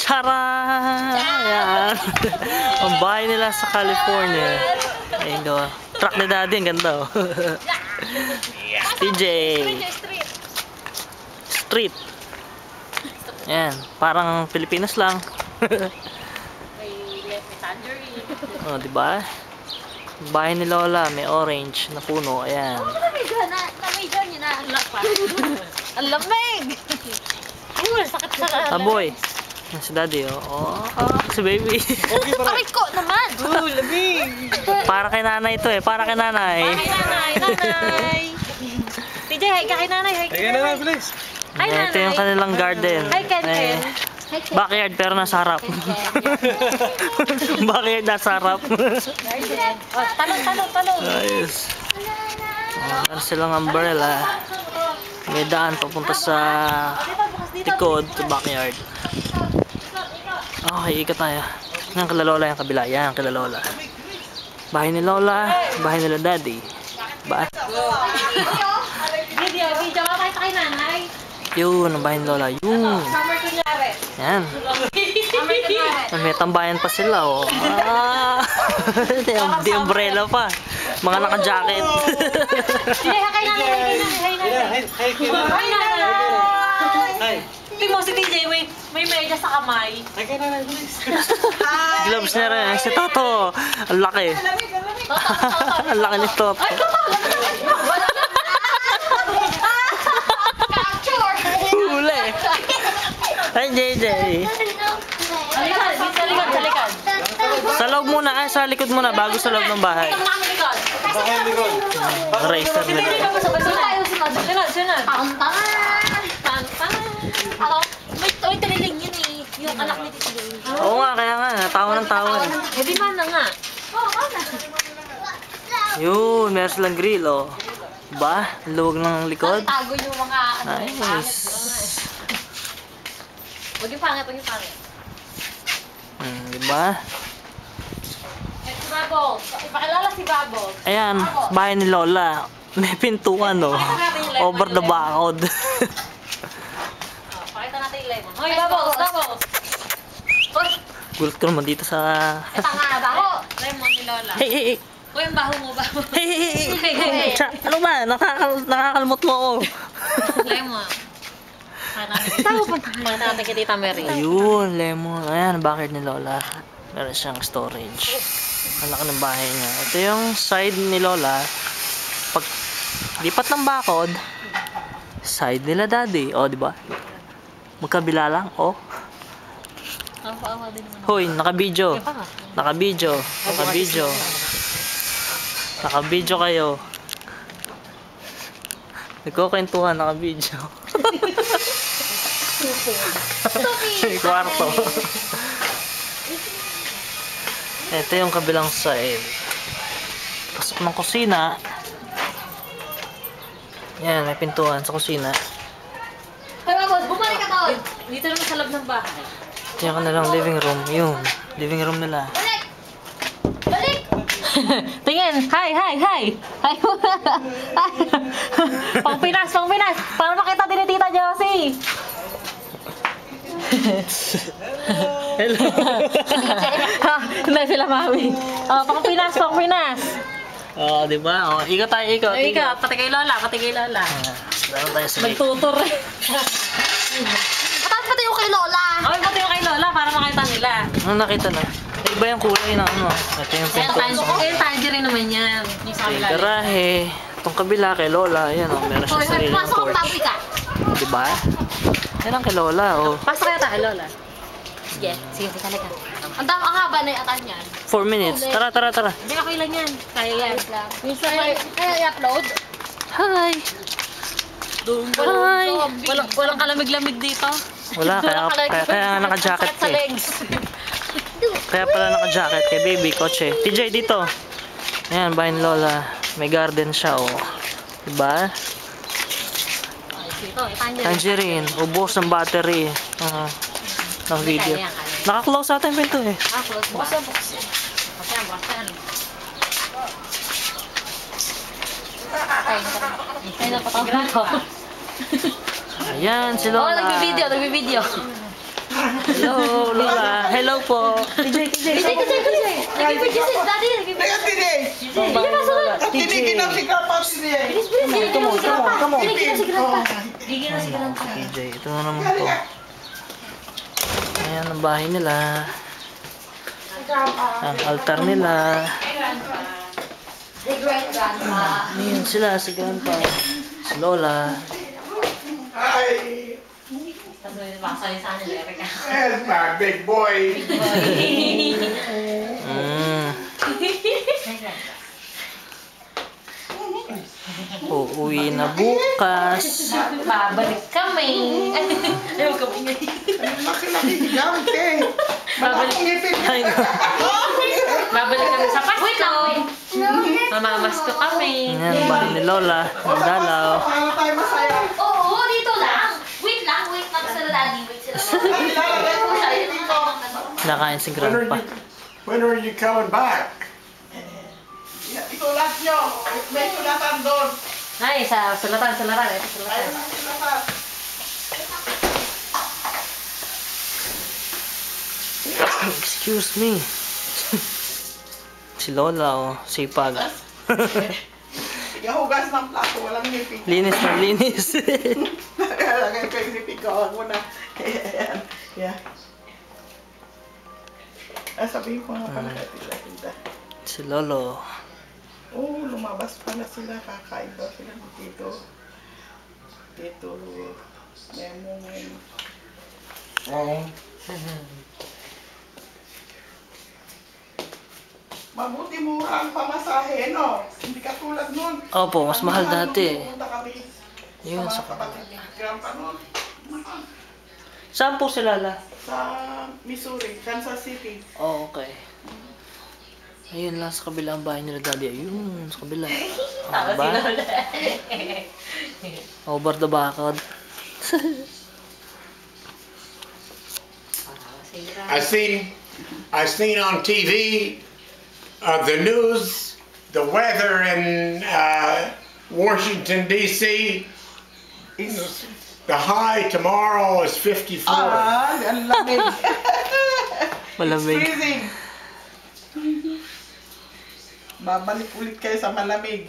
Charan! Ayan. Ang bahay nila sa California. Ayun do. Truck ni Daddy, ang ganda oh. TJ. Street. Ayan, parang Pilipinas lang. May tangerine. Oh, diba? Bahay ni Lola, may orange na puno. Ayan. Namay dyan yun na. Ang lamig! Sakit sa Taboy. Yan si Daddy, oh. Oh, si baby. Aray ko naman! Lamig! Para kay nanay ito eh. Para kay nanay. Hi, nanay! Nanay! TJ, hi ka kay nanay! Hi Kaya na, please! Hi, nanay! Ito yung kanilang garden. Hi, Ken Ken! Backyard pero nasa harap. Backyard nasa harap. Talon! Ayos. Meron silang umbrella. May daan papunta sa likod, sa backyard. Okay, ikot tayo. Yan kila Lola yung kabila. Yan kila Lola. Bahay ni Lola, bahay nila Daddy. Ba? Video ka kay nanay! Yun, ang bahay ni Lola. Yun. Summer kunyari! Yan. May tambayan pa sila, oh. Di umbrella pa. Mga naka-jacket. TJ, hi kay nanay! Hi nanay! Hi nanay! Tingnan mo si TJ, may medyas sa kamay. Kaya na, please! Gloves niya rin. Si Toto. Ang laki. Ang laki ni Toto. Huli. Ay, JJ. Sa likod. Sa loob muna. Ay, sa likod muna. Bago sa loob ng bahay. Baka yung likod! Racer nila. Sunod. May tiniling yun eh. Yung anak ni Tito Joey. Oo nga, kaya nga. Tawa ng tawa. Eh, di man na nga. Yun, meron silang grill, oh. Ba? Luwag ng likod. Tago yung mga Nice. Huwag yung pangit. Diba? Si Bubbles. Ipakilala si Bubbles. Ayan, bahay ni Lola. May pintuan, oh. Over the bakod. Pakita natin yung lemon. Hoy, Bubbles! Gulat ko naman dito sa... Ito nga, baho. Lemon ni Lola. Hey! Hoy, yung baho mo. Hey! Ano ba? Nakakalmot mo ako. Lemon. Pakita natin kay Tita Mary. Ayun, lemon. Ayan, backyard ni Lola. Meron siyang storage. Ang laki ng bahay niya. Ito yung side ni Lola. Pag lipat ng bakod, side nila Daddy. O, diba? Magkabila lang. O. Hoy, naka-video. Naka-video kayo. Nagkukwentuhan, naka-video. Kwarto. Ito yung kabilang side. Pasok ng kusina. Yan, may pintuan sa kusina. Hoy, Bubbles, bumalik ka doon. Dito naman sa loob ng bahay. Ito yung kanilang living room. Yun, living room nila. Balik! Tingin! Hi! Pang Pinas! Para makita din ni Tita Josie! Hello! Hindi sila mami. Pang Pinas! Oo, diba? O, ikot tayo, ikot. Ikaw, pati kay Lola. Daron tayo sa gate. Nagtutor eh. Pati yung kay Lola. Okay, pati yung kay Lola para makita nila. Ano nakita na? Iba yung kulay na ano. Ito yung pintuan. Yung tangerine naman yan. Yung sa Yung kabila. garahe. Itong kabila kay Lola. Ayan o, meron siya sarili ng Pasok ang porch. tabi ka. Diba? Yan ang kay Lola o. Pasok kaya tayo, Lola. Sige, talaga. Ang haba na yung atan yan. 4 minutes. Tara. Hindi, okay lang yan. Kaya yan. Minsan kaya i-upload. Hi! Hi! Walang kalamig-lamig dito. Wala, kaya naka-jacket Sa eh. legs. Kaya pala naka-jacket kay baby, kotse. TJ, dito. Ayan, bahay ni Lola. May garden siya, oh. Diba? Dito, Tangerine. Ubos ng battery. Ng video. Naka-close natin yung pinto eh. Close ba? Bukas yan. Ay, napatawag ko. Ayan, si Oo, Lola. nagbibideo. Hello, Lola. Hello po. TJ. Daddy. Teka, Tine. Tinigin ang sigapan, Tine. Come on. Gigil na si Grandpa. TJ, ito na naman to. Ayan ang bahay nila. Ang altar nila. Ayan sila, si Grandpa. Si Lola. Hi. Basa yung sa nila, Erika. There's my big boy. Uuwi na bukas. Babalik kami. Ayaw kami nga. Laki-laki gamit eh. Babalik. Ay, no. Babalik kami sa Pasko. Mamamasko kami. Ayan ang bahay ni Lola. Ang dalaw. Para tayo masaya. Oo, dito lang. Wait lang sila daddy. Wait sila. Ilalagay ko siya dito. Nakain si Grandpa. When are you coming back? Itulat nyo. May sulatan doon. Ay, sa sulatan. Ito sulatan. Sulatan. Excuse me. Si Lola, oh. Sipag. Hugas ng plato, walang ngipin. Linis na linis. Lagay ko yung ngipin ko. Huwag mo na. Ayan. Yeah. Sabihin ko nga pala kay Tita. Si Lolo. Oh, lumabas pala sila. Kakain daw sila dito. Dito. Memong. Mabuti mura ang pamasahe, no? Hindi ka tulad nun. Opo, mas mahal dati. Pumunta kami Yun, sa sa... mga kapatid ni Grandpa nun. Saan po si Lola? Sa Missouri, Kansas City. Oh, okay. Ayun lang sa kabila ang bahay nila daddy. Ayun, sa kabila. Tawa si Lola. Over the bakod. I seen on TV the news, the weather in Washington D.C. The high tomorrow is 54. Ang lamig. Malamig. Freezing. Babalik ulit kayo sa malamig.